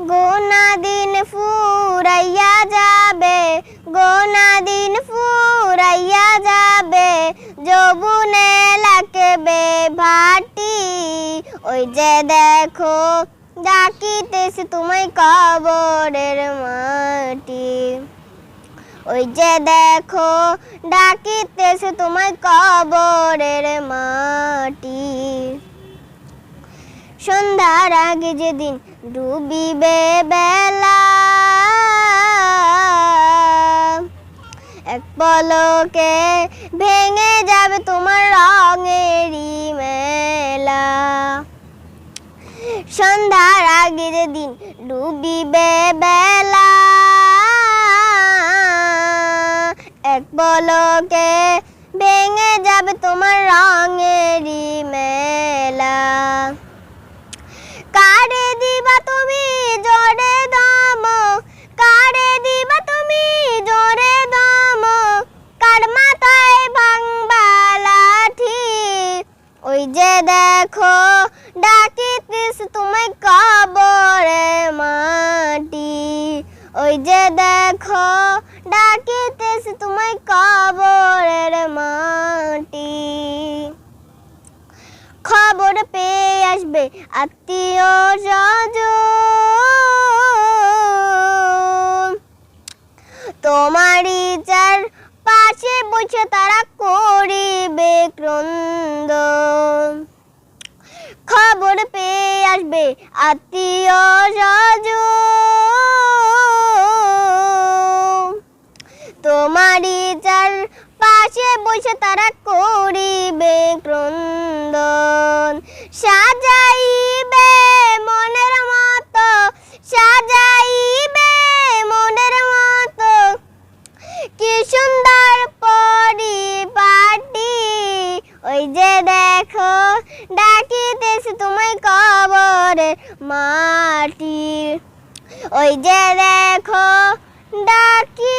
গোনা দিন ফুরাইয়া যাবে, গোনা দিন ফুরাইয়া যাবে, যৌবনে লাগবে ভাটি। ওই যে দেখো ডাকিতেছে তোমায় কবরের মাটি। ওই যে দেখো ডাকিতেছে তোমায় কবরের মাটি। সন্ধ্যার আগে যেদিন ডুবিবে বেলা, এক পলকে ভেঙে যাবে তোমার রঙেরই মেলা। সন্ধ্যার আগে যেদিন ডুবিবে বেলা, এক পলকে ভেঙে যাবে তোমার রঙেরই মেলা। কারে দিবা তুমি জোরে দম, কারে দিবা তুমি জোরে দম, কার মাথায় ভাঙবা লাঠি। ওই যে দেখো ডাকিতেছে তোমায় কবরের মাটি। ওই যে দেখো ডাকিতেছে তোমায় কবরের মাটি। খবর পেয়ে আসবে আত্মীয় স্বজন, তোমারই চার পাশে বসে তারা করিবে ক্রন্দন। খবর পেয়ে আসবে আত্মীয় স্বজন, তোমারই চার পাশে বসে তারা করিবে ক্রন্দন। সাজাইবে মনের মতো, সাজাইবে মনের মতো, কি সুন্দর পরিপাটি। ওই যে দেখো ডাকিতেছে তোমায় কবরের মাটি। ওই যে দেখো ডাকি